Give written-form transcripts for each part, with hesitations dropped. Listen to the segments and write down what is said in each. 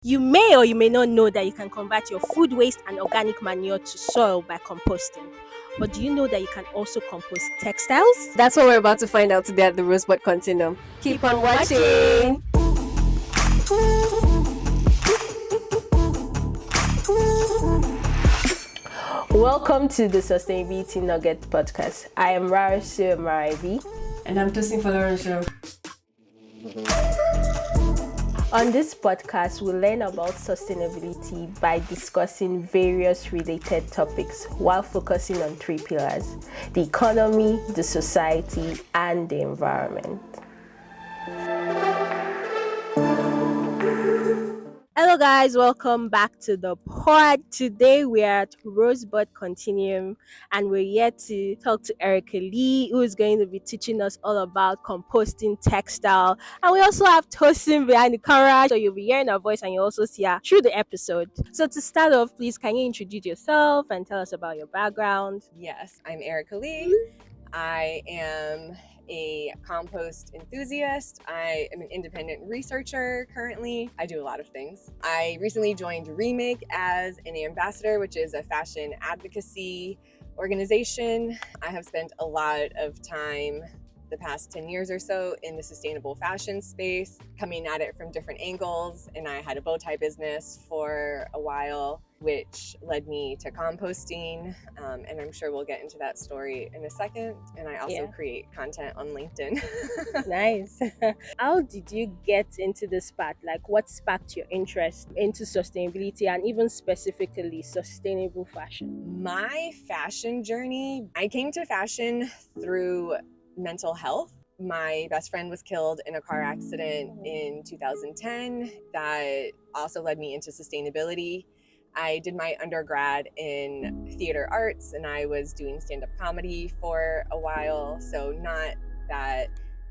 You may or you may not know that you can convert your food waste and organic manure to soil by composting. But do you know that you can also compost textiles? That's what we're about to find out today at the Rosebud Continuum. Keep on watching. Welcome to the Sustainability Nugget podcast. I am Rarasu Maraibi. And I'm Tosin Folorunsho. On this podcast, we learn about sustainability by discussing various related topics while focusing on three pillars: the economy, the society, and the environment. Hello guys, welcome back to the pod. Today we are at Rosebud Continuum and we're here to talk to Ericka Lee, who is going to be teaching us all about composting textile. And we also have Tosin behind the camera, so you'll be hearing her voice and you'll also see her through the episode. So to start off, please, can you introduce yourself and tell us about your background? Yes, I'm Ericka Lee. I am a compost enthusiast. I am an independent researcher currently. I do a lot of things. I recently joined Remake as an ambassador, which is a fashion advocacy organization. I have spent a lot of time the past 10 years or so in the sustainable fashion space, coming at it from different angles. And I had a bow tie business for a while, which led me to composting. And I'm sure we'll get into that story in a second. And I also create content on LinkedIn. Nice. How did you get into this path? Like, what sparked your interest into sustainability and even specifically sustainable fashion? My fashion journey, I came to fashion through mental health. My best friend was killed in a car accident in 2010. That also led me into sustainability. I did my undergrad in theater arts and I was doing stand-up comedy for a while. So not that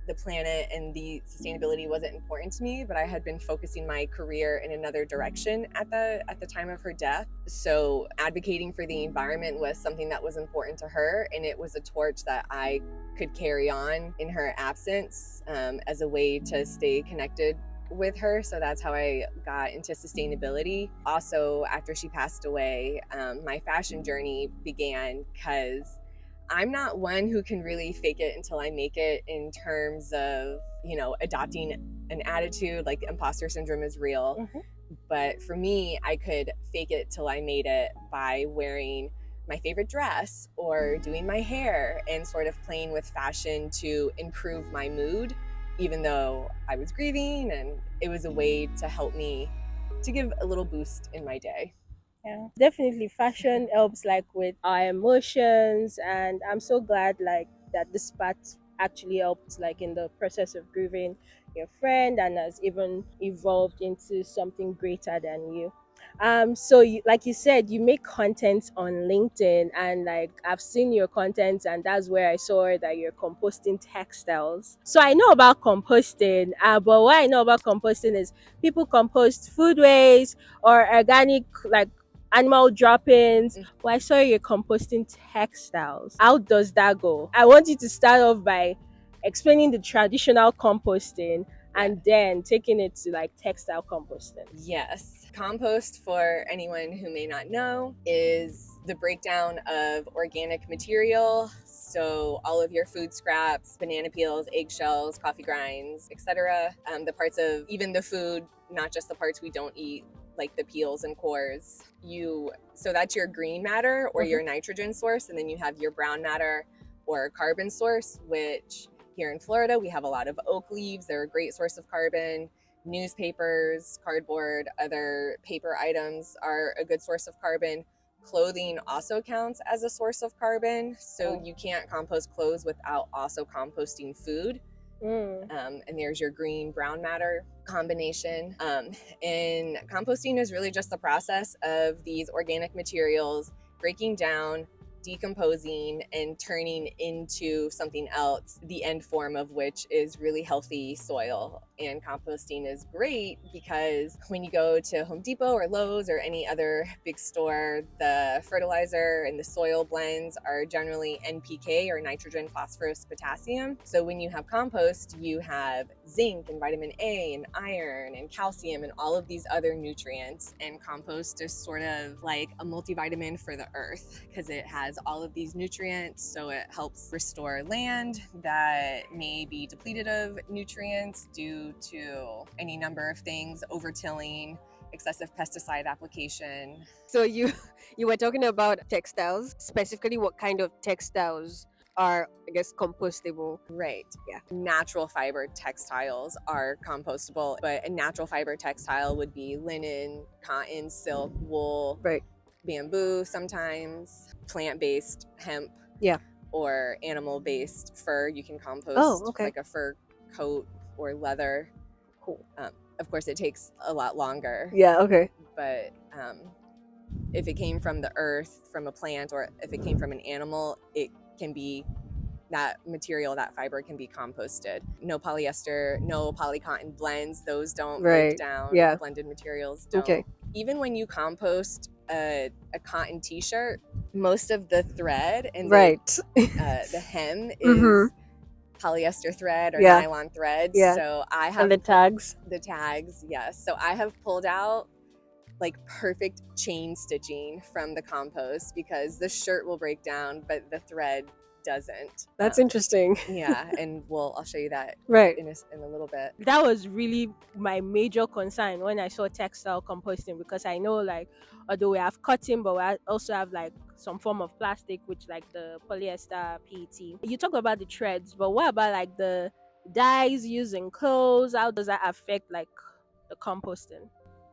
the planet and the sustainability wasn't important to me, but I had been focusing my career in another direction at the time of her death. So advocating for the environment was something that was important to her, and it was a torch that I could carry on in her absence as a way to stay connected with her. So that's how I got into sustainability. Also, after she passed away, my fashion journey began because I'm not one who can really fake it until I make it in terms of, adopting an attitude. Like, imposter syndrome is real. Mm-hmm. But for me, I could fake it till I made it by wearing my favorite dress or doing my hair and sort of playing with fashion to improve my mood, even though I was grieving, and it was a way to help me to give a little boost in my day. Yeah, definitely fashion helps with our emotions, and I'm so glad that this part actually helped in the process of grieving your friend and has even evolved into something greater than you. So you, like you said, you make content on LinkedIn, and I've seen your content, and that's where I saw that you're composting textiles. So I know about composting, but what I know about composting is people compost food waste or organic animal droppings. Well, I saw you're composting textiles. How does that go? I want you to start off by explaining the traditional composting and then taking it to textile composting. Yes. Compost, for anyone who may not know, is the breakdown of organic material. So all of your food scraps, banana peels, eggshells, coffee grinds, etc. The parts of even the food, not just the parts we don't eat, like the peels and cores. So that's your green matter or your nitrogen source, and then you have your brown matter or carbon source, which here in Florida we have a lot of oak leaves. They're a great source of carbon. Newspapers, cardboard, other paper items are a good source of carbon. Clothing also counts as a source of carbon, so you can't compost clothes without also composting food. And there's your green brown matter combination. And composting is really just the process of these organic materials breaking down, decomposing, and turning into something else, the end form of which is really healthy soil. And composting is great because when you go to Home Depot or Lowe's or any other big store, the fertilizer and the soil blends are generally NPK or nitrogen, phosphorus, potassium. So when you have compost, you have zinc and vitamin A and iron and calcium and all of these other nutrients. And compost is sort of like a multivitamin for the earth because it has all of these nutrients. So it helps restore land that may be depleted of nutrients due to any number of things, overtilling, excessive pesticide application. So you were talking about textiles, specifically what kind of textiles are, I guess, compostable. Right. Yeah. Natural fiber textiles are compostable, but a natural fiber textile would be linen, cotton, silk, wool, Right. bamboo sometimes, plant-based hemp. Yeah. Or animal-based fur. You can compost okay. like a fur coat or leather. Cool. Of course, it takes a lot longer. Yeah, okay. But if it came from the earth, from a plant, or if it came from an animal, it can be that material, that fiber can be composted. No polyester, no polycotton blends. Those don't break down. Yeah. Blended materials don't. Okay. Even when you compost a cotton t-shirt, most of the thread and the hem is polyester thread or nylon thread. Yeah. So I have and the tags. The tags, yes. So I have pulled out like perfect chain stitching from the compost because the shirt will break down, but the thread doesn't. That's interesting. Yeah, and I'll show you that in a little bit. That was really my major concern when I saw textile composting, because I know, like, although we have cotton, but we also have like some form of plastic, which like the polyester, PET. You talk about the threads, but what about like the dyes used in clothes? How does that affect like the composting?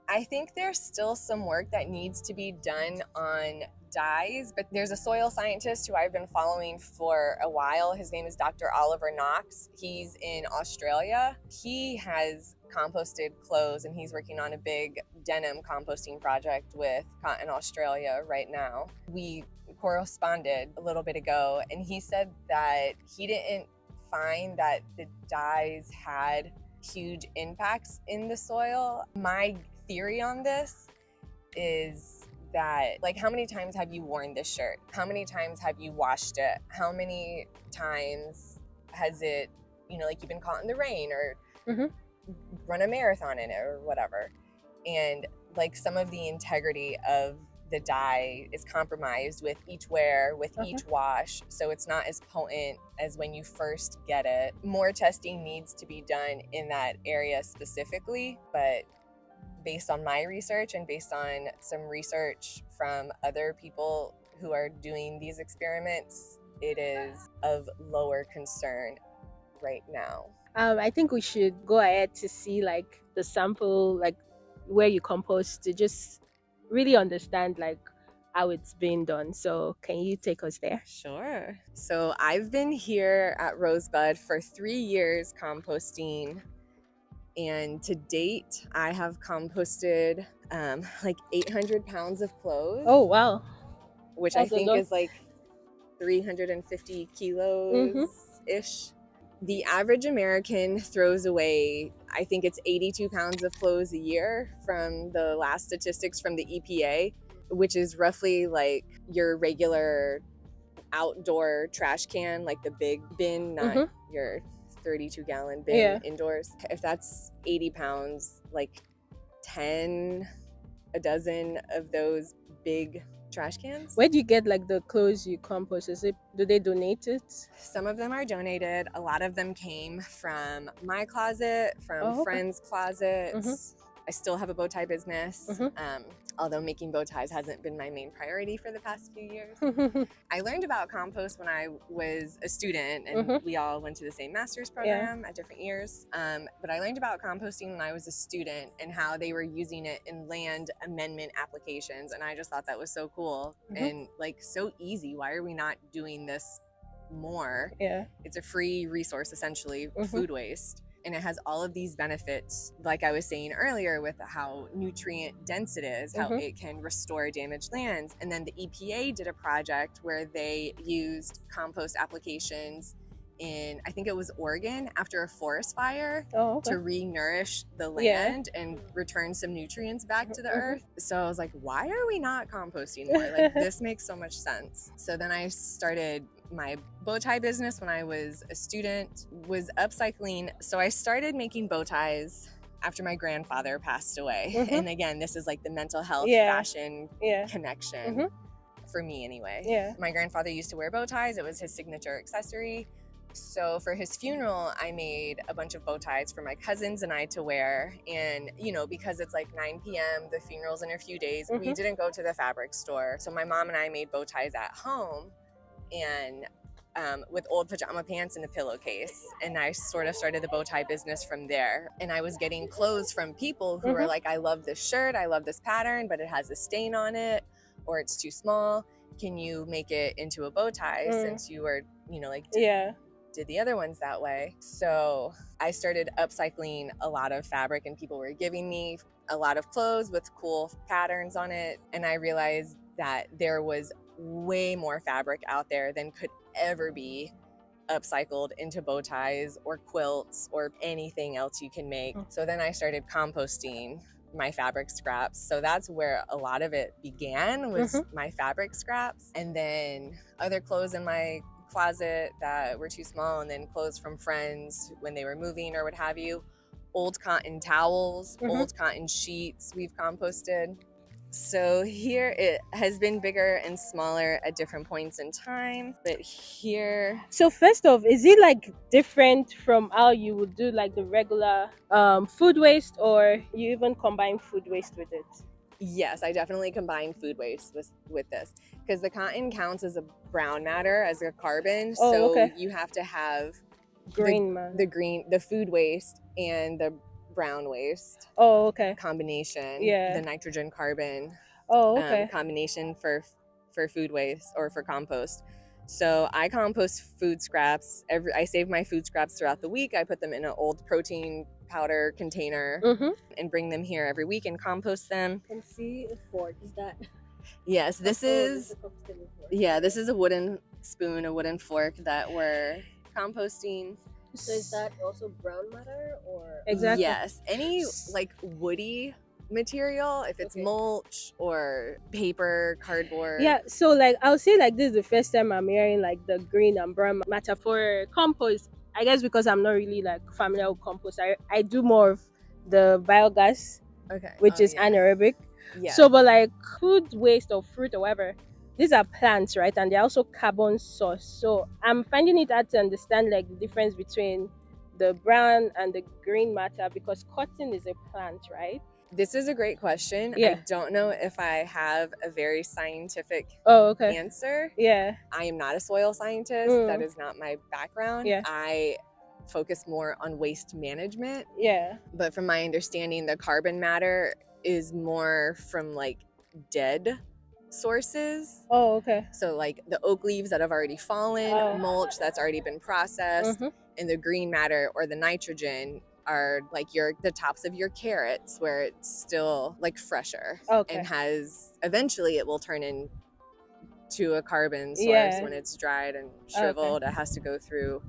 I think there's still some work that needs to be done on dyes, but there's a soil scientist who I've been following for a while. His name is Dr. Oliver Knox. He's in Australia. He has composted clothes and he's working on a big denim composting project with Cotton Australia right now. We corresponded a little bit ago and he said that he didn't find that the dyes had huge impacts in the soil. My theory on this is that, like, how many times have you worn this shirt? How many times have you washed it? How many times has it, like you've been caught in the rain or run a marathon in it or whatever? And like some of the integrity of the dye is compromised with each wear, with each wash. So it's not as potent as when you first get it. More testing needs to be done in that area specifically, but based on my research and based on some research from other people who are doing these experiments, it is of lower concern right now. I think we should go ahead to see like the sample, like where you compost, to just really understand like how it's being done. So can you take us there? Sure. So I've been here at Rosebud for 3 years composting. And to date, I have composted like 800 pounds of clothes. Oh, wow. Which I think is like 350 kilos-ish. The average American throws away, I think it's 82 pounds of clothes a year from the last statistics from the EPA, which is roughly like your regular outdoor trash can, like the big bin, not your 32-gallon bin indoors. If that's 80 pounds, like a dozen of those big trash cans. Where do you get like the clothes you compost? Do they donate it? Some of them are donated. A lot of them came from my closet, from friends' closets. I still have a bow tie business, although making bow ties hasn't been my main priority for the past few years. I learned about compost when I was a student, and we all went to the same master's program at different years. But I learned about composting when I was a student and how they were using it in land amendment applications. And I just thought that was so cool and like so easy. Why are we not doing this more? Yeah. It's a free resource, essentially, food waste. And it has all of these benefits, like I was saying earlier, with how nutrient dense it is, how it can restore damaged lands. And then the EPA did a project where they used compost applications in, I think it was Oregon, after a forest fire Oh, okay. to re-nourish the Yeah. land and return some nutrients back to the earth. So I was like, why are we not composting more? Like, this makes so much sense. So then I started my bow tie business when I was a student, was upcycling. So I started making bow ties after my grandfather passed away. And again, this is like the mental health fashion connection for me anyway. Yeah. My grandfather used to wear bow ties. It was his signature accessory. So for his funeral, I made a bunch of bow ties for my cousins and I to wear. And, you know, because it's like 9 p.m., the funeral's in a few days, we didn't go to the fabric store. So my mom and I made bow ties at home and with old pajama pants and a pillowcase. And I sort of started the bow tie business from there. And I was getting clothes from people who were like, I love this shirt, I love this pattern, but it has a stain on it or it's too small. Can you make it into a bow tie since you were, you know, like did the other ones that way? So I started upcycling a lot of fabric and people were giving me a lot of clothes with cool patterns on it. And I realized that there was way more fabric out there than could ever be upcycled into bow ties or quilts or anything else you can make. So then I started composting my fabric scraps. So that's where a lot of it began, was my fabric scraps, and then other clothes in my closet that were too small, and then clothes from friends when they were moving or what have you. Old cotton towels, old cotton sheets we've composted. So here it has been bigger and smaller at different points in time, but here. So first off, is it like different from how you would do like the regular food waste, or you even combine food waste with it? Yes, I definitely combine food waste with this, because the cotton counts as a brown matter, as a carbon. Oh, so okay. you have to have the food waste and the brown waste combination. The nitrogen carbon combination for food waste or for compost. So I compost food scraps. I save my food scraps throughout the week. I put them in an old protein powder container and bring them here every week and compost them. I can see a fork. Is that? Yes, this is a wooden spoon, a wooden fork that we're composting. So is that also brown matter or? Exactly. Yes, any like woody material, if it's mulch or paper, cardboard. Yeah, so like I'll say like this is the first time I'm hearing like the green and brown matter for compost. I guess because I'm not really like familiar with compost. I do more of the biogas, which is anaerobic. Yeah. So but like food waste or fruit or whatever, these are plants, right? And they're also carbon source. So I'm finding it hard to understand like the difference between the brown and the green matter, because cotton is a plant, right? This is a great question. Yeah. I don't know if I have a very scientific answer. Yeah. I am not a soil scientist. That is not my background. Yeah. I focus more on waste management. Yeah. But from my understanding, the carbon matter is more from like dead sources. Oh, okay. So like the oak leaves that have already fallen, mulch that's already been processed, and the green matter or the nitrogen are like the tops of your carrots, where it's still like fresher and has, eventually it will turn into a carbon source when it's dried and shriveled. It has to go through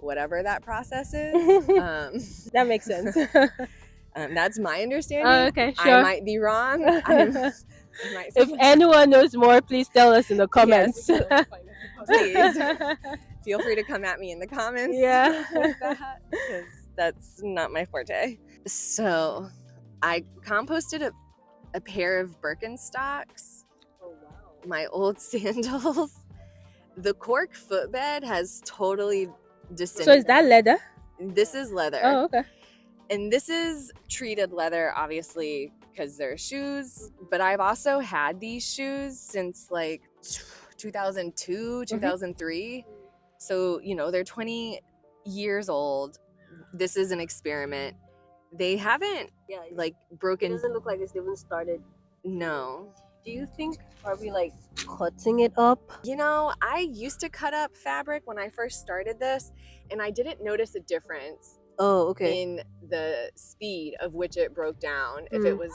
whatever that process is. That makes sense. That's my understanding. Okay, sure. I might be wrong. If anyone knows more, please tell us in the comments. Yes, please. Feel free to come at me in the comments. Yeah. With that, because that's not my forte. So I composted a pair of Birkenstocks. Oh wow. My old sandals. The cork footbed has totally disintegrated. So is that leather? This is leather. Oh, okay. And this is treated leather, obviously, because they're shoes. But I've also had these shoes since like 2002, 2003. So, you know, they're 20 years old. This is an experiment. They haven't like broken. It doesn't look like it's even started. No. Do you think, are we like cutting it up? You know, I used to cut up fabric when I first started this, and I didn't notice a difference. Oh, okay. In the speed of which it broke down, if it was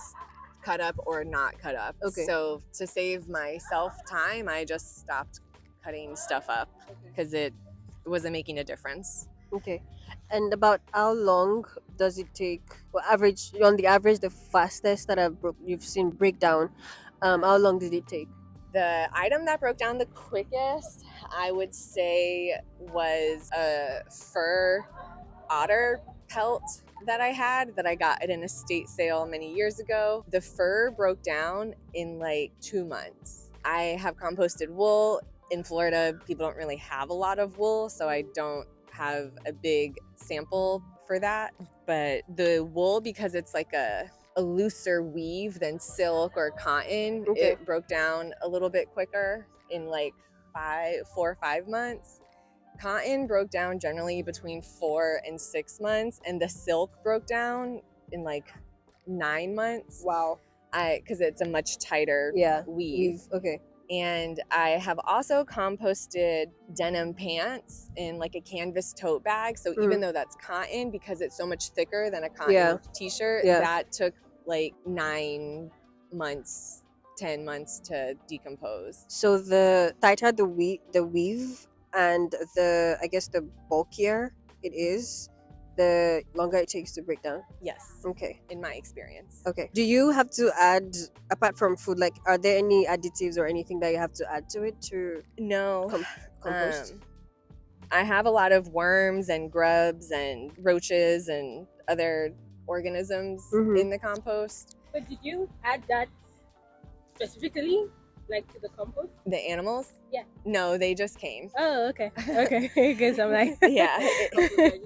cut up or not cut up. Okay. So to save myself time, I just stopped cutting stuff up because it wasn't making a difference. Okay. And about how long does it take? Well, on the average, the fastest that you've seen break down. How long did it take? The item that broke down the quickest, I would say, was a fur otter pelt that I got at an estate sale many years ago. The fur broke down in like 2 months. I have composted wool. In Florida, people don't really have a lot of wool, so I don't have a big sample for that. But the wool, because it's like a looser weave than silk or cotton, Okay. it broke down a little bit quicker in like 4 or 5 months. Cotton broke down generally between 4 and 6 months, and the silk broke down in like 9 months. Wow. Because it's a much tighter weave. Okay. And I have also composted denim pants in like a canvas tote bag. So even though that's cotton, because it's so much thicker than a cotton t-shirt, that took like 9 months, 10 months to decompose. So the tighter the weave and the bulkier it is, the longer it takes to break down. Yes. Okay. In my experience. Okay. Do you have to add, apart from food, like are there any additives or anything that you have to add to it to No. compost? I have a lot of worms and grubs and roaches and other organisms in the compost. But did you add that specifically, like to the compost? The animals? Yeah. No, they just came. Oh, okay. Okay. Because I'm like, Yeah.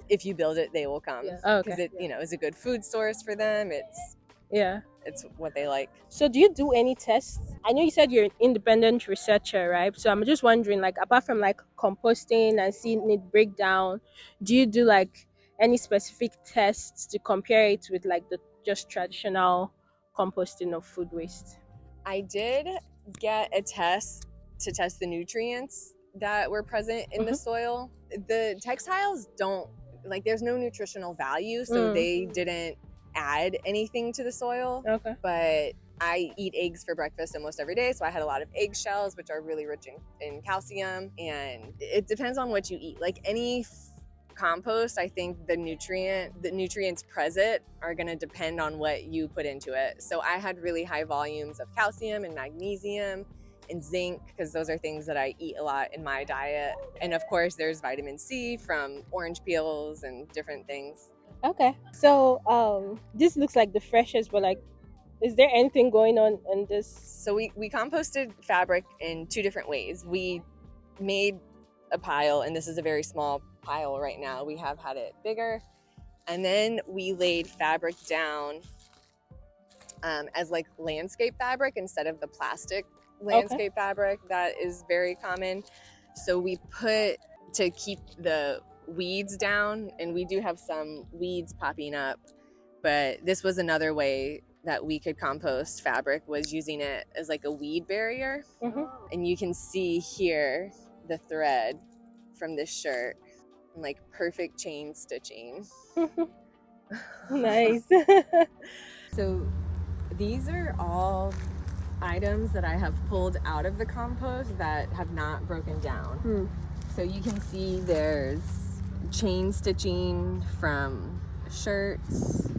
If you build it, they will come. Yeah. Oh, okay. Because it, is a good food source for them. It's what they like. So do you do any tests? I know you said you're an independent researcher, right? So I'm just wondering, like, apart from like composting and seeing it break down, do you do like any specific tests to compare it with like the just traditional composting of food waste? I did get a test to test the nutrients that were present in the soil. The textiles don't, like, there's no nutritional value, so they didn't add anything to the soil. Okay. But I eat eggs for breakfast almost every day, so I had a lot of eggshells, which are really rich in calcium, and it depends on what you eat. Like any compost, I think the nutrients present are going to depend on what you put into it. So I had really high volumes of calcium and magnesium and zinc, because those are things that I eat a lot in my diet. And of course there's vitamin C from orange peels and different things. Okay. So this looks like the freshest, but like, is there anything going on in this? So we composted fabric in 2 different ways. We made a pile, and this is a very small pile right now. We have had it bigger. And then we laid fabric down as like landscape fabric instead of the plastic landscape fabric that is very common. So we put, to keep the weeds down, and we do have some weeds popping up, but this was another way that we could compost fabric, was using it as like a weed barrier. And you can see here the thread from this shirt, and like perfect chain stitching. Nice. So these are all items that I have pulled out of the compost that have not broken down. So you can see there's chain stitching from shirts,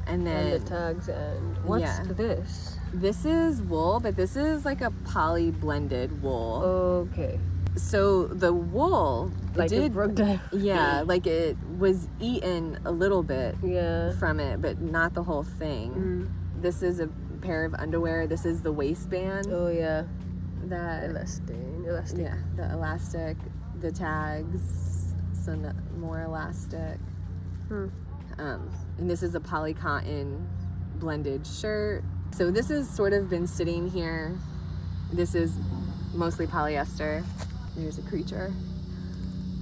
and then And the tags, and what's this? This is wool, but this is like a poly blended wool. Okay. So the wool It broke down. Yeah, like it was eaten a little bit Yeah. from it, but not the whole thing. This is a pair of underwear. This is the waistband. Oh yeah. That Elastic. Yeah, the elastic, the tags, some more elastic. And this is a poly cotton blended shirt. So this has sort of been sitting here. This is mostly polyester. There's a creature.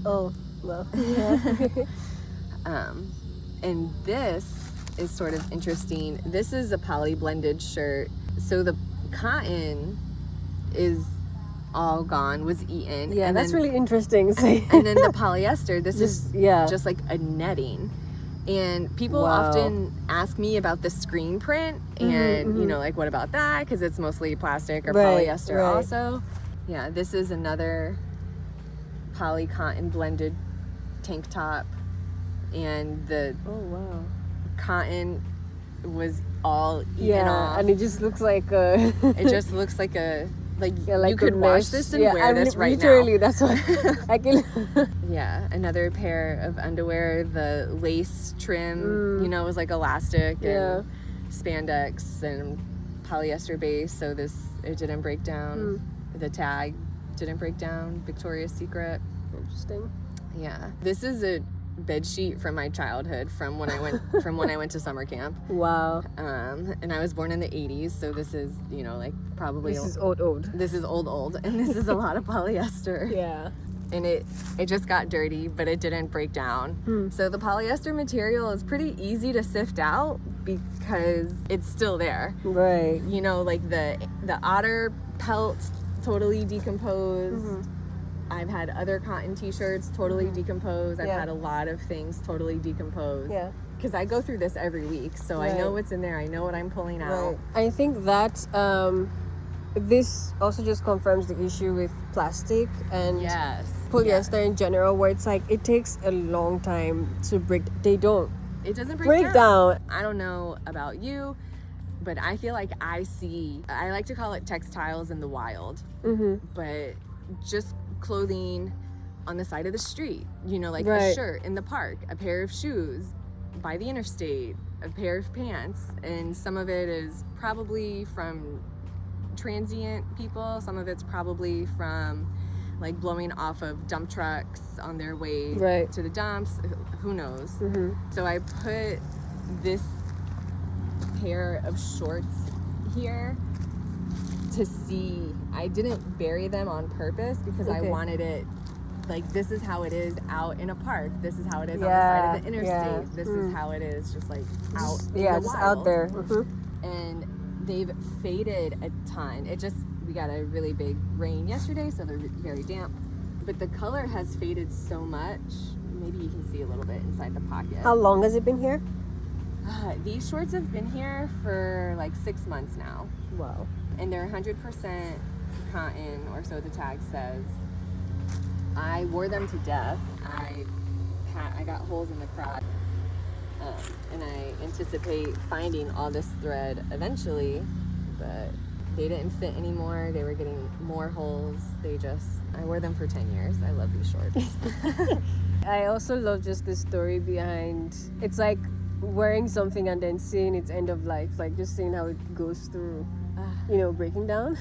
Oh well. And this is sort of interesting. This is a poly blended shirt. So the cotton is all gone, was eaten. Yeah, and that's then, really interesting. and then the polyester, this is yeah. just like a netting. And people Wow. often ask me about the screen print, and you know, like, what about that? Because it's mostly plastic or Right, polyester right. also. Yeah, this is another poly cotton blended tank top, and the Oh wow. cotton was all eaten Yeah, off. and it just looks like a. It just looks like a Yeah, like you could a wash mesh. this and Yeah, wear this right literally, now. that's what I can. Yeah, another pair of underwear. The lace trim, was like elastic Yeah. and spandex and polyester base, so it didn't break down. The tag didn't break down. Victoria's Secret. Interesting. Yeah, this is a bed sheet from my childhood, from when I went to summer camp. Wow. And I was born in the 80s, so this is like probably This is old. This is old, and this is a lot of polyester. Yeah. And it just got dirty, but it didn't break down. So the polyester material is pretty easy to sift out because it's still there. Right. Like the otter pelt totally decomposed. I've had other cotton t-shirts totally decomposed. I've had a lot of things totally decomposed. Yeah. Because I go through this every week, so I know what's in there. I know what I'm pulling out. Right. I think that this also just confirms the issue with plastic and polyester in general, where it's like it takes a long time to break. They don't. It doesn't break down. I don't know about you, but I feel like I like to call it textiles in the wild, but just clothing on the side of the street, like a shirt in the park, a pair of shoes by the interstate, a pair of pants, and some of it is probably from transient people, some of it's probably from like blowing off of dump trucks on their way to the dumps, who knows. So I put this pair of shorts here to see. I didn't bury them on purpose because I wanted it like, this is how it is out in a park, this is how it is on the side of the interstate, this is how it is just like out in the just wild. out there. And they've faded a ton. We got a really big rain yesterday, so they're very damp, but the color has faded so much. Maybe you can see a little bit inside the pocket. How long has it been here? These shorts have been here for like 6 months now. Wow. And they're 100% cotton, or so the tag says. I wore them to death. I got holes in the crotch, and I anticipate finding all this thread eventually, but they didn't fit anymore. They were getting more holes. I wore them for 10 years. I love these shorts. I also love just the story behind, it's like wearing something and then seeing its end of life, like just seeing how it goes through, breaking down.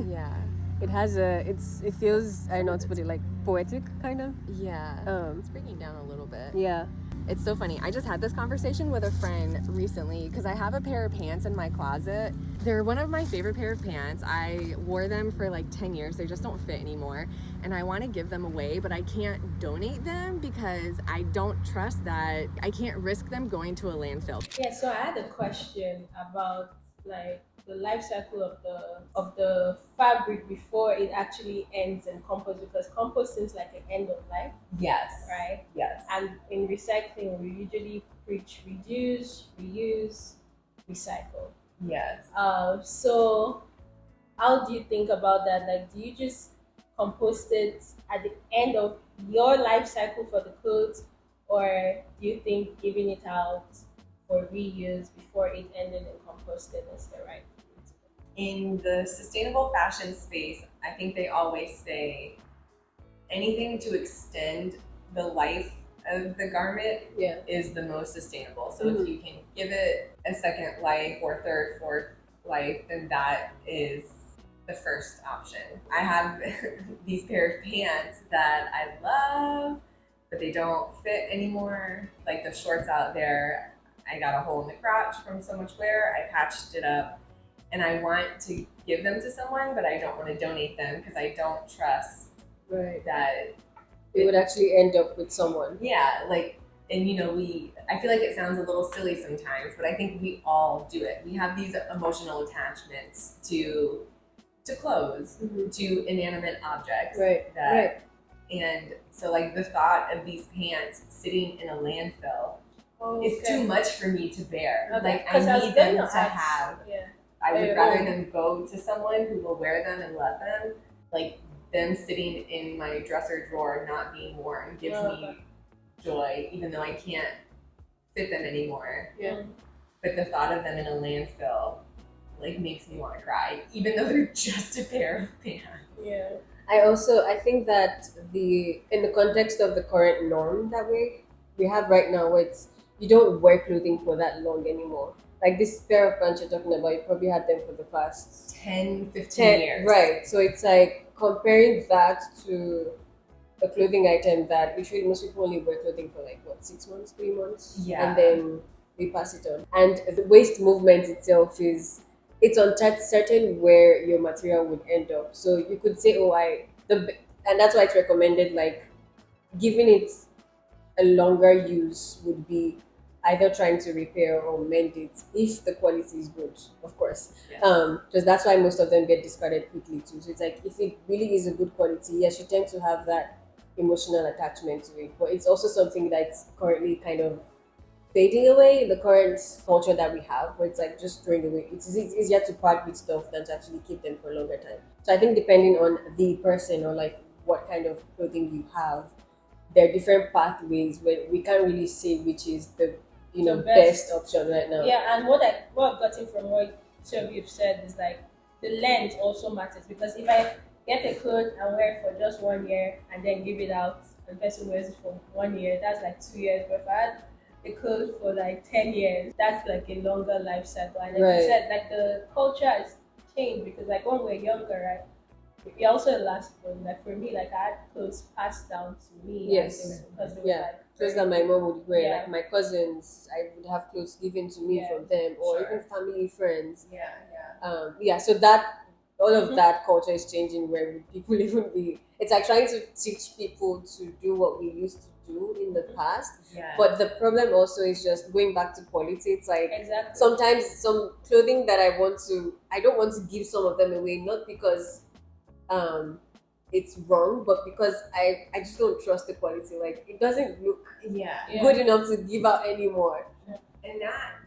Yeah. It has it feels, I don't know how to put it, like poetic kind of. Yeah. It's breaking down a little bit. Yeah. It's so funny. I just had this conversation with a friend recently because I have a pair of pants in my closet. They're one of my favorite pair of pants. I wore them for like 10 years. They just don't fit anymore. And I want to give them away, but I can't donate them because I don't trust that. I can't risk them going to a landfill. Yeah, so I had a question about like the life cycle of the fabric before it actually ends in compost, because compost seems like an end of life. Yes. Right? Yes. And in recycling, we usually preach reduce, reuse, recycle. Yes. So how do you think about that? Like, do you just compost it at the end of your life cycle for the clothes, or do you think giving it out for reuse before it ended in composting is the right? In the sustainable fashion space, I think they always say anything to extend the life of the garment is the most sustainable. So if you can give it a second life or third, fourth life, then that is the first option. I have these pair of pants that I love, but they don't fit anymore. Like the shorts out there, I got a hole in the crotch from so much wear. I patched it up. And I want to give them to someone, but I don't want to donate them because I don't trust that it would actually end up with someone. Yeah, like, and I feel like it sounds a little silly sometimes, but I think we all do it. We have these emotional attachments to clothes, to inanimate objects. And so like the thought of these pants sitting in a landfill is too much for me to bear. Like I need them to have. I would rather them go to someone who will wear them and love them. Like them sitting in my dresser drawer not being worn gives me joy, even though I can't fit them anymore. Yeah. But the thought of them in a landfill like makes me want to cry, even though they're just a pair of pants. Yeah. I think that in the context of the current norm that we have right now, where it's you don't wear clothing for that long anymore. Like this pair of pants you're talking about, you probably had them for the past 10, 15 years. Right. So it's like comparing that to a clothing item that usually most people only wear clothing for like 6 months, 3 months. Yeah. And then we pass it on. And the waste movement itself it's uncertain where your material would end up. So you could say, and that's why it's recommended, like giving it a longer use would be either trying to repair or mend it if the quality is good, of course. Yes. Because that's why most of them get discarded quickly too. So it's like if it really is a good quality, yes, you tend to have that emotional attachment to it. But it's also something that's currently kind of fading away in the current culture that we have, where it's like just throwing away. It's easier to part with stuff than to actually keep them for a longer time. So I think depending on the person or like what kind of clothing you have, there are different pathways where we can't really say which is the best option right now. Yeah, and what I've gotten from what two of you've said is like the length also matters, because if I get a coat and wear it for just 1 year and then give it out and the person wears it for 1 year, that's like 2 years. But if I had a coat for like 10 years, that's like a longer life cycle. And like you said, like the culture has changed, because like when we're younger, right, it also lasts for like for me, like I had clothes passed down to me. Yes. Because they were like clothes that my mom would wear, Yeah. like my cousins, I would have clothes given to me from them, or Sure. even family friends. Yeah. So that all of that culture is changing, where people even be. It's like trying to teach people to do what we used to do in the past. Yeah. But the problem also is just going back to quality. It's like exactly. sometimes some clothing that I don't want to give some of them away, not because it's wrong, but because I just don't trust the quality. Like it doesn't look Yeah. good enough to give out anymore. And that,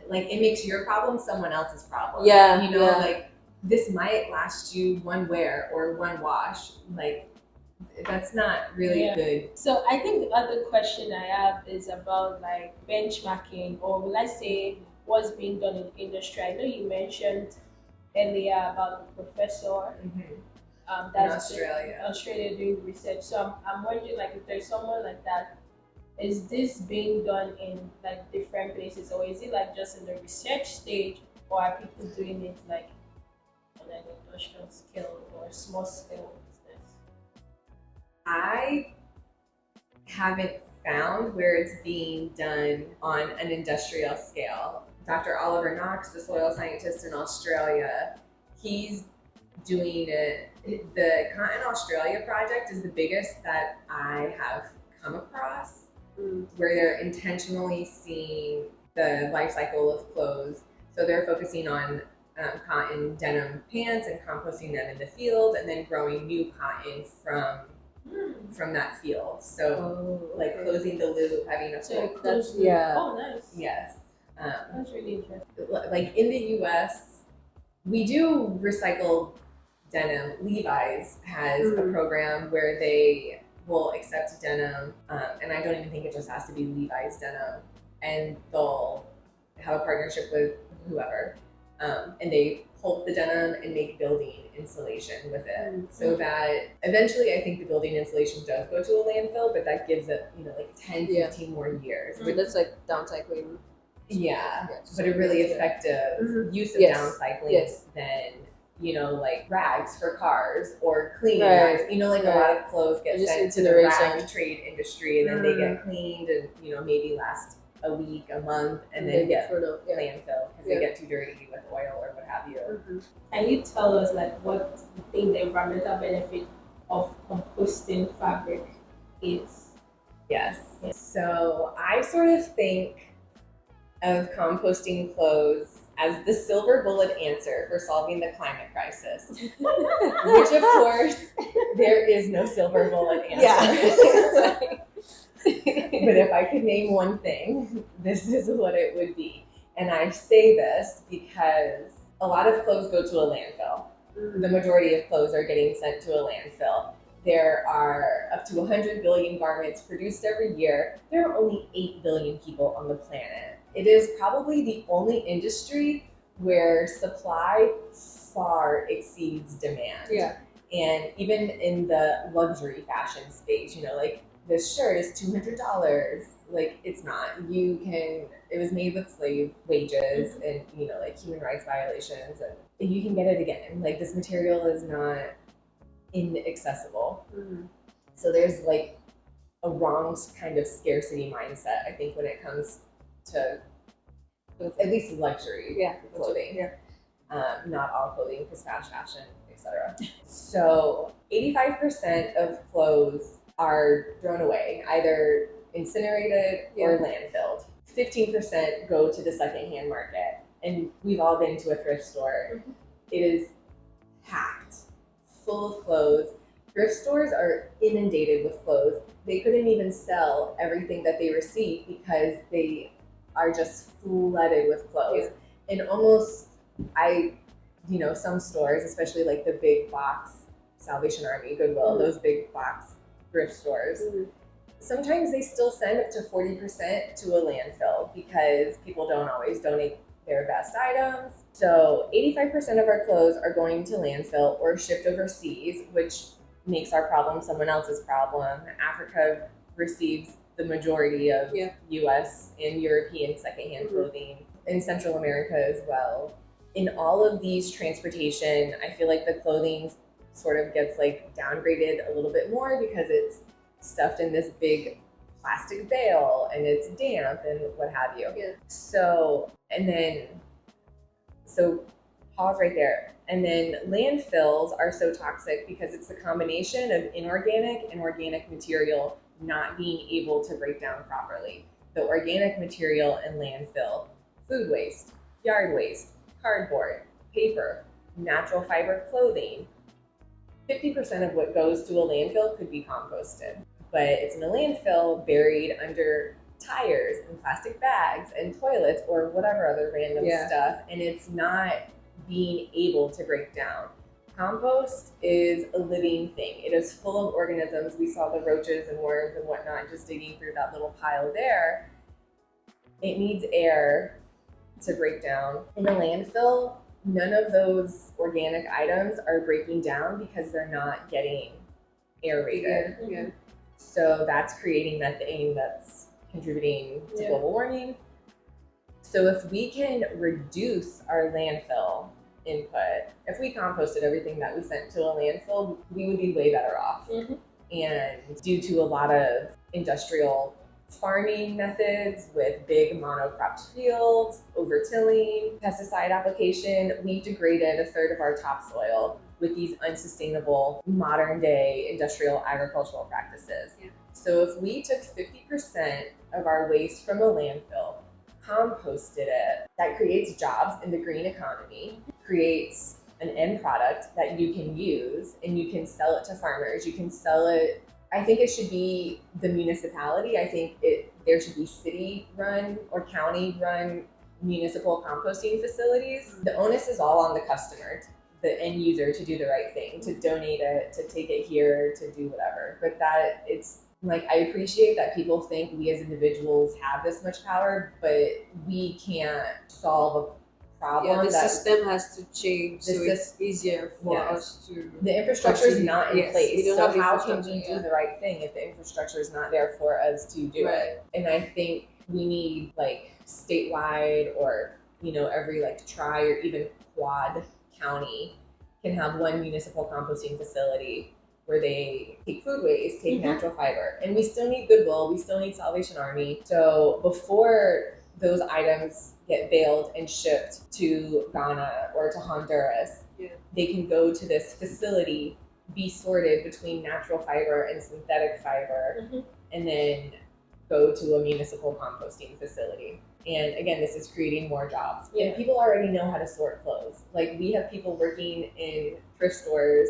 like, it makes your problem someone else's problem. Yeah, You know, yeah. like, this might last you one wear or one wash. Like, that's not really Yeah. good. So I think the other question I have is about like benchmarking, or let's say what's being done in industry. I know you mentioned earlier about the professor that's Australia. Australia doing research. So I'm wondering, like, if there's someone like that, is this being done in like different places, or is it like just in the research stage, or are people doing it like on an industrial scale or small scale business? I haven't found where it's being done on an industrial scale. Dr. Oliver Knox, the soil scientist in Australia, he's doing it. The Cotton Australia project is the biggest that I have come across, where they're intentionally seeing the life cycle of clothes. So they're focusing on cotton denim pants and composting them in the field, and then growing new cotton from that field. So like closing the loop, having a So full. that's yeah. Oh, nice. Yes. That's really interesting. Like in the US, we do recycle denim. Levi's has a program where they will accept denim, and I don't even think it just has to be Levi's denim, and they'll have a partnership with whoever, and they pulp the denim and make building insulation with it, so that eventually I think the building insulation does go to a landfill, but that gives it, like 10, 15 more years. But that's like downcycling. Yeah, just but a really yeah. effective use of Yes. downcycling Yes. than, like rags for cars or cleaning Right. rags. Like a lot of clothes get Just sent to the incineration. rag trade industry, and then they get cleaned and, maybe last a week, a month, and then get thrown out. Yeah. landfill because they get too dirty with oil or what have you. Can you tell us like what you think the environmental benefit of composting fabric is? Yes. So I sort of think of composting clothes as the silver bullet answer for solving the climate crisis, which of course there is no silver bullet answer. But if I could name one thing, this is what it would be. And I say this because a lot of clothes go to a landfill. the majority of clothes are getting sent to a landfill. There are up to 100 billion garments produced every year. There are only 8 billion people on the planet. It is probably the only industry where supply far exceeds demand. Yeah. And even in the luxury fashion space, like this shirt is $200. Like, it's not. It was made with slave wages and, like human rights violations, and you can get it again. Like, this material is not inaccessible. So there's like a wrong kind of scarcity mindset, I think, when it comes to at least luxury clothing. Yeah. Not all clothing, because fast fashion, etc. So 85% of clothes are thrown away, either incinerated or landfilled. 15% go to the secondhand market. And we've all been to a thrift store. It is packed, full of clothes. Thrift stores are inundated with clothes. They couldn't even sell everything that they receive because they are just flooded with clothes. And almost, some stores, especially like the big box, Salvation Army, Goodwill, those big box thrift stores, sometimes they still send up to 40% to a landfill because people don't always donate their best items. So 85% of our clothes are going to landfill or shipped overseas, which makes our problem someone else's problem. Africa receives the majority of US and European secondhand clothing, in Central America as well. In all of these transportation, I feel like the clothing sort of gets like downgraded a little bit more because it's stuffed in this big plastic bale and it's damp and what have you. So pause right there. And then landfills are so toxic because it's the combination of inorganic and organic material not being able to break down properly. The organic material in landfill: food waste, yard waste, cardboard, paper, natural fiber clothing. 50% of what goes to a landfill could be composted, but it's in a landfill buried under tires and plastic bags and toilets or whatever other random stuff, and it's not being able to break down. Compost is a living thing. It is full of organisms. We saw the roaches and worms and whatnot just digging through that little pile there. It needs air to break down. In a landfill, none of those organic items are breaking down because they're not getting aerated. So that's creating methane that's contributing to global warming. So if we can reduce our landfill input, if we composted everything that we sent to a landfill, we would be way better off. And due to a lot of industrial farming methods with big monocropped fields, over-tilling, pesticide application, we've degraded a third of our topsoil with these unsustainable modern day industrial agricultural practices. So if we took 50% of our waste from a landfill, composted it, that creates jobs in the green economy, creates an end product that you can use and you can sell it to farmers. You can sell it. I think it should be the municipality. I think there should be city-run or county-run municipal composting facilities. The onus is all on the customer, the end user, to do the right thing, to donate it, to take it here, to do whatever. But it's like, I appreciate that people think we as individuals have this much power, but we can't solve a problem. The system has to change so it's easier for us to. The infrastructure is not in place. We don't So have how can we do the right thing if the infrastructure is not there for us to do it? And I think we need like statewide or every like tri or even quad county can have one municipal composting facility where they take food waste, take natural fiber. And we still need Goodwill, we still need Salvation Army. So before those items get baled and shipped to Ghana or to Honduras, they can go to this facility, be sorted between natural fiber and synthetic fiber, and then go to a municipal composting facility. And again, this is creating more jobs. And people already know how to sort clothes. Like, we have people working in thrift stores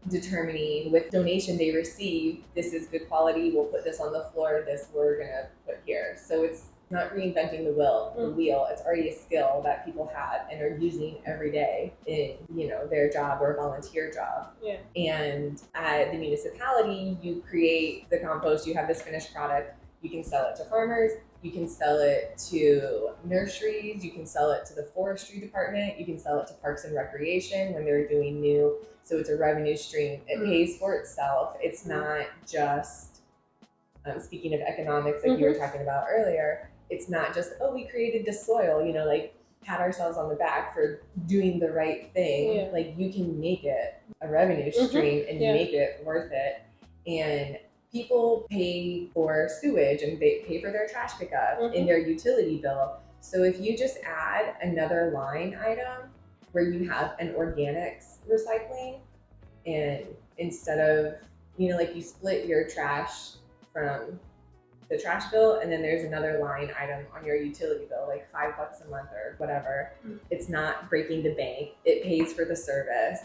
determining with donation they receive, this is good quality, we'll put this on the floor, this we're gonna put here. So not reinventing the wheel. It's already a skill that people have and are using every day in, you know, their job or volunteer job. Yeah. And at the municipality, you create the compost, you have this finished product, you can sell it to farmers, you can sell it to nurseries, you can sell it to the forestry department, you can sell it to parks and recreation when they're doing new. So it's a revenue stream. It pays for itself. It's not just, speaking of economics, like you were talking about earlier, it's not just, oh, we created this soil, you know, like pat ourselves on the back for doing the right thing. Yeah. Like you can make it a revenue stream and make it worth it. And people pay for sewage and they pay for their trash pickup in their utility bill. So if you just add another line item where you have an organics recycling, and instead of, you know, like you split your trash from the trash bill and then there's another line item on your utility bill, like $5 a month or whatever, it's not breaking the bank, it pays for the service.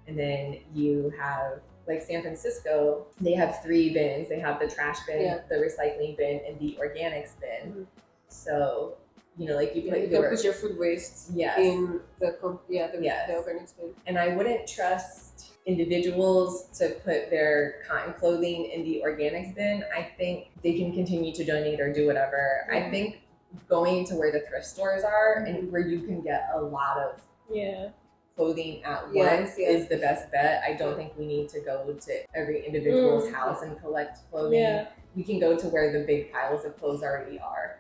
And then you have, like San Francisco, they have 3 bins. They have the trash bin, the recycling bin, and the organics bin. So, you know, like you can put your food waste in the organics bin. And I wouldn't trust individuals to put their cotton clothing in the organics bin. I think they can continue to donate or do whatever. I think going to where the thrift stores are and where you can get a lot of clothing at once is the best bet. I don't think we need to go to every individual's house and collect clothing. We can go to where the big piles of clothes already are.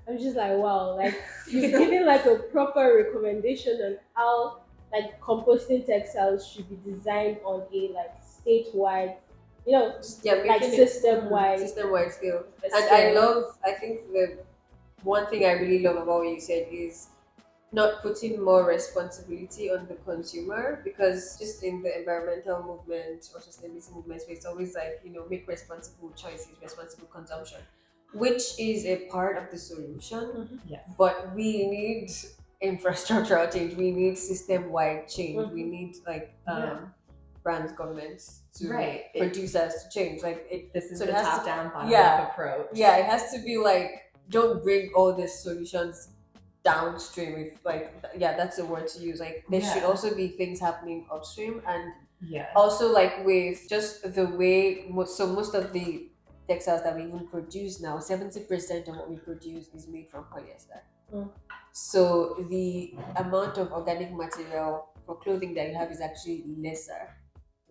I'm just like, wow, like you've given like a proper recommendation on how like composting textiles should be designed on a like statewide, you know, like system-wide scale. And I think the one thing I really love about what you said is not putting more responsibility on the consumer, because just in the environmental movement or sustainability movement, it's always like, you know, make responsible choices, responsible consumption, which is a part of the solution. Yes. But we need infrastructural change, we need system-wide change, we need like brands, governments to producers to change. Like this is so the it has top-down, bottom-up approach. Yeah, it has to be like, don't bring all the solutions downstream. If like, that's the word to use. Like there should also be things happening upstream, and also like with just the way most of the textiles that we even produce now, 70% of what we produce is made from polyester. So the amount of organic material for clothing that you have is actually lesser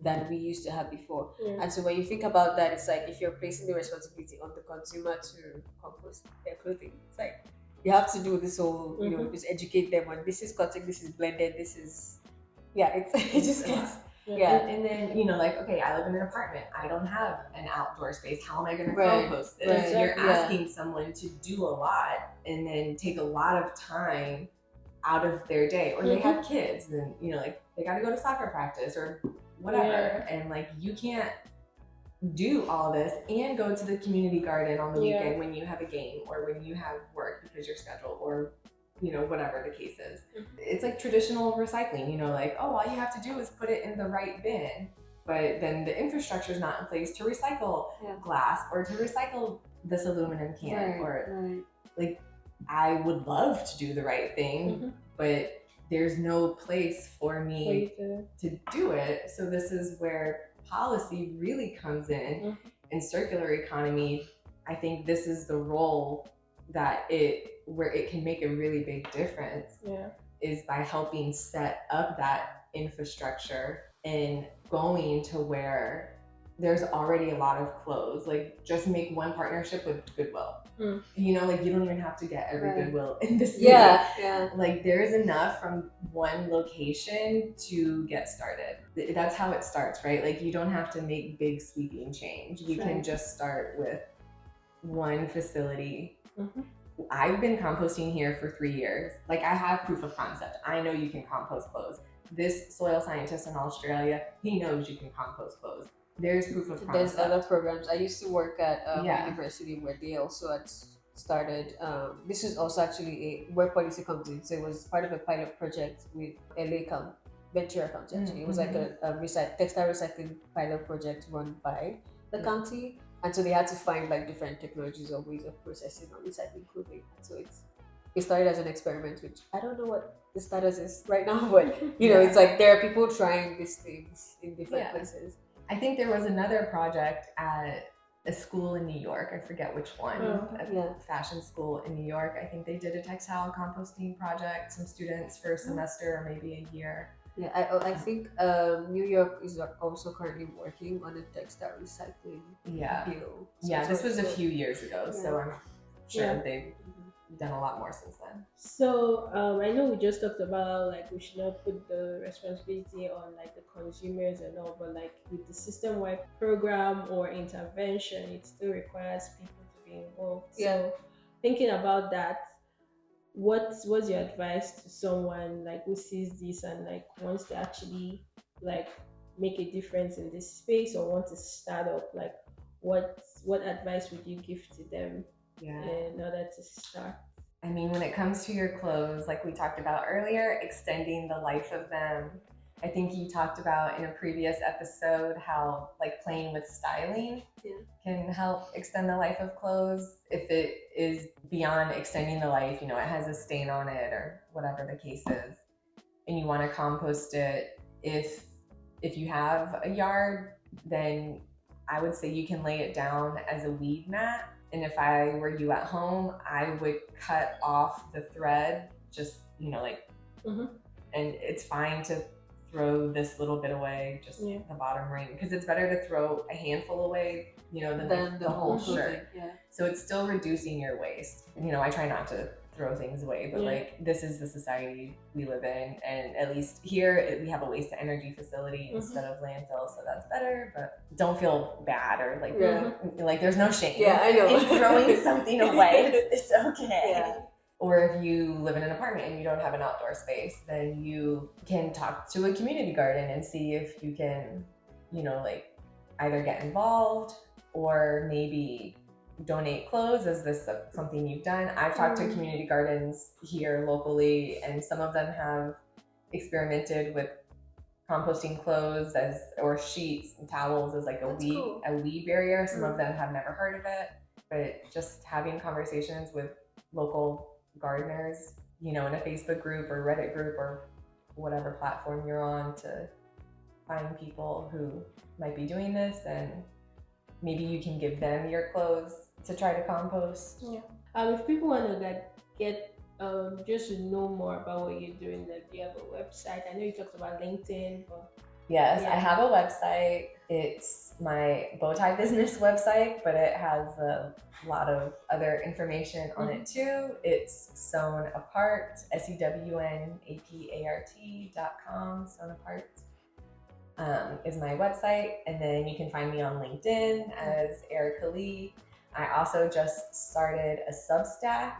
than we used to have before. And so when you think about that, it's like if you're placing the responsibility on the consumer to compost their clothing, it's like you have to do this whole, you know, just educate them on this is cotton, this is blended, this is it just gets And then, you know, like, okay, I live in an apartment, I don't have an outdoor space, how am I going to compost this? So you're asking someone to do a lot and then take a lot of time out of their day, or they have kids and, you know, like they got to go to soccer practice or whatever, and like you can't do all this and go to the community garden on the weekend when you have a game or when you have work because you're scheduled, or you know, whatever the case is. It's like traditional recycling, you know, like, oh, all you have to do is put it in the right bin, but then the infrastructure is not in place to recycle glass or to recycle this aluminum can, like, I would love to do the right thing, but there's no place for me to do it. So this is where policy really comes in. In circular economy, I think this is the role that where it can make a really big difference is by helping set up that infrastructure and going to where there's already a lot of clothes. Like just make one partnership with Goodwill. You know, like you don't even have to get every Goodwill in the city. Like there is enough from one location to get started. That's how it starts, right? Like you don't have to make big sweeping change. You can just start with one facility. I've been composting here for 3 years. Like I have proof of concept. I know you can compost clothes. This soil scientist in Australia, he knows you can compost clothes. There's proof of concept. There's other programs. I used to work at a university where they also had started. This is also actually where policy comes in. So it was part of a pilot project with LA Ventura County. Actually, it was like a textile recycling pilot project run by the county. And so they had to find like different technologies or ways of processing or recycling clothing. So it started as an experiment, which I don't know what the status is right now, but you know, it's like there are people trying these things in different places. I think there was another project at a school in New York. I forget which one. A fashion school in New York. I think they did a textile composting project. Some students for a semester or maybe a year. Yeah, I think New York is also currently working on a textile recycling bill. So this was a few years ago, so I'm sure they've done a lot more since then. So I know we just talked about like we should not put the responsibility on like the consumers and all, but like with the system-wide program or intervention, it still requires people to be involved. So thinking about that, what's your advice to someone like who sees this and like wants to actually like make a difference in this space or want to start up? Like what advice would you give to them in order to start? I mean, when it comes to your clothes, like we talked about earlier, extending the life of them. I think you talked about in a previous episode how like playing with styling can help extend the life of clothes. If it is beyond extending the life, you know, it has a stain on it or whatever the case is, and you want to compost it. If you have a yard, then I would say you can lay it down as a weed mat. And if I were you at home, I would cut off the thread, just, you know, like, and it's fine to throw this little bit away, just the bottom ring, because it's better to throw a handful away, you know, than like the whole shirt. So it's still reducing your waste. You know, I try not to throw things away, but like this is the society we live in, and at least here we have a waste to energy facility instead of landfill, so that's better. But don't feel bad or like like there's no shame I know in throwing something away. It's okay. Or if you live in an apartment and you don't have an outdoor space, then you can talk to a community garden and see if you can, you know, like either get involved or maybe donate clothes. Is this something you've done? I've talked to community gardens here locally, and some of them have experimented with composting clothes or sheets and towels as like a weed barrier. Some of them have never heard of it, but just having conversations with local gardeners, you know, in a Facebook group or Reddit group or whatever platform you're on, to find people who might be doing this, and maybe you can give them your clothes to try to compost. If people want to get just to know more about what you're doing, like do you have a website? I know you talked about LinkedIn, but yes, I have a website. It's my bowtie business website, but it has a lot of other information on it too. It's Sewn Apart, SEWNAPART.com. Sewn Apart is my website, and then you can find me on LinkedIn as Ericka Lee. I also just started a Substack.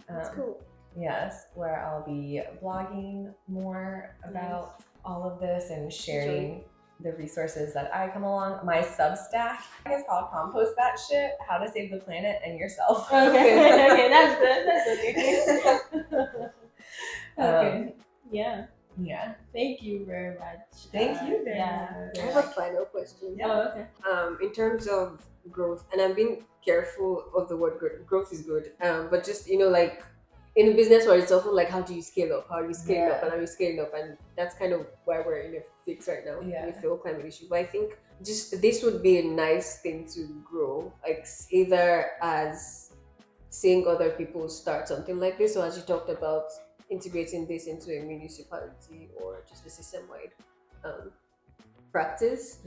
That's cool. Yes, where I'll be blogging more about all of this and sharing the resources that I come along. My Substack is called Compost That Shit: How to Save the Planet and Yourself. Okay, that's good. Okay. Yeah. Thank you very much. Thank you very much. I have a final question. Okay. In terms of growth, and I'm being careful of the word growth. Growth is good, but just, you know, like in a business where it's often like, how do you scale up? How are you scaling up? And are you scaling up? And that's kind of why we're in a fix right now with the whole climate issue. But I think just this would be a nice thing to grow, like either as seeing other people start something like this, or as you talked about, integrating this into a municipality or just a system-wide practice.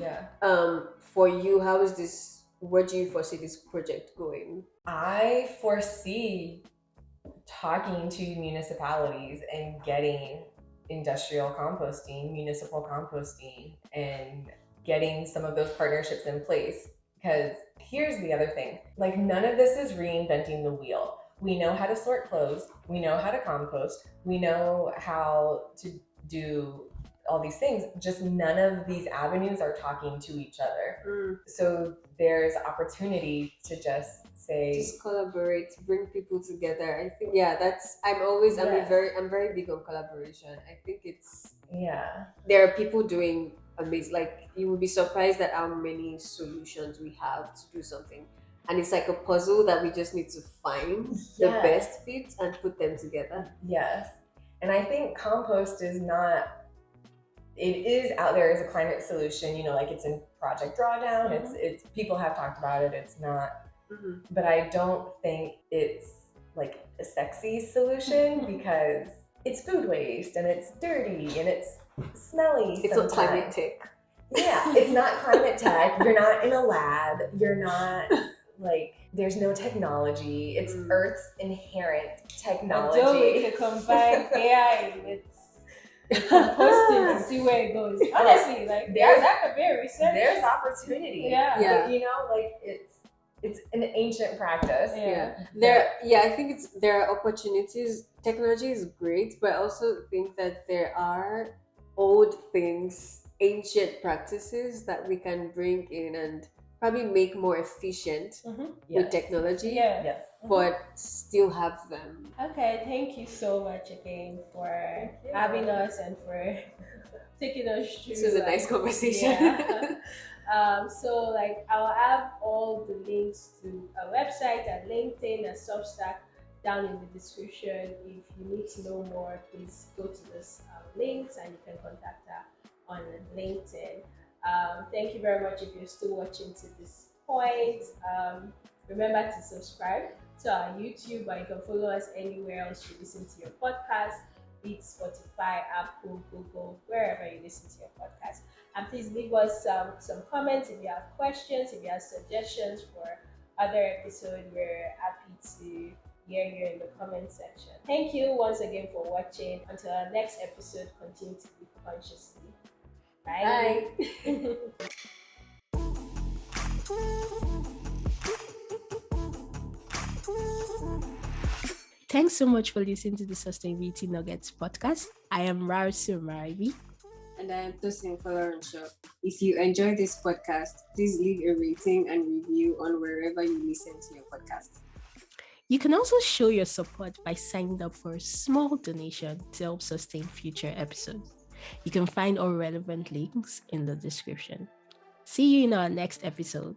For you, how is this? Where do you foresee this project going? I foresee talking to municipalities and getting industrial composting, municipal composting, and getting some of those partnerships in place. Because here's the other thing, like none of this is reinventing the wheel. We know how to sort clothes, we know how to compost, we know how to do all these things, just none of these avenues are talking to each other. So there's opportunity to just collaborate, bring people together. I think I'm very big on collaboration. I think it's there are people doing amazing. Like you would be surprised at how many solutions we have to do something. And it's like a puzzle that we just need to find the best fit and put them together. Yes. And I think compost is not, it is out there as a climate solution, you know, like it's in Project Drawdown. It's people have talked about it. It's not, but I don't think it's like a sexy solution because it's food waste and it's dirty and it's smelly. It's not climate tech. Yeah, it's not climate tech. You're not in a lab. You're not like, there's no technology. It's Earth's inherent technology. Until we can combine AI with composting to see where it goes. Honestly, like that could be a research. There's opportunity. Yeah. But, you know, like it's an ancient practice. I think there are opportunities. Technology is great, but I also think that there are old things, ancient practices that we can bring in and probably make more efficient with technology, but still have them. Okay, thank you so much again for having us and for taking us through. This was a nice conversation. So like I'll have all the links to our website and LinkedIn and Substack down in the description. If you need to know more, please go to those links and you can contact her on LinkedIn. Thank you very much if you're still watching to this point. Remember to subscribe to our YouTube, or you can follow us anywhere else you listen to your podcast, be it Spotify, Apple, Google, wherever you listen to your podcast. And please leave us some comments if you have questions, if you have suggestions for other episodes. We're happy to hear you in the comment section. Thank you once again for watching. Until our next episode, continue to live consciously. Bye. Thanks so much for listening to the Sustainability Nuggets podcast. I am Rarsu Marabi. And I am Tosin Folarunshaw. If you enjoy this podcast, please leave a rating and review on wherever you listen to your podcast. You can also show your support by signing up for a small donation to help sustain future episodes. You can find all relevant links in the description. See you in our next episode.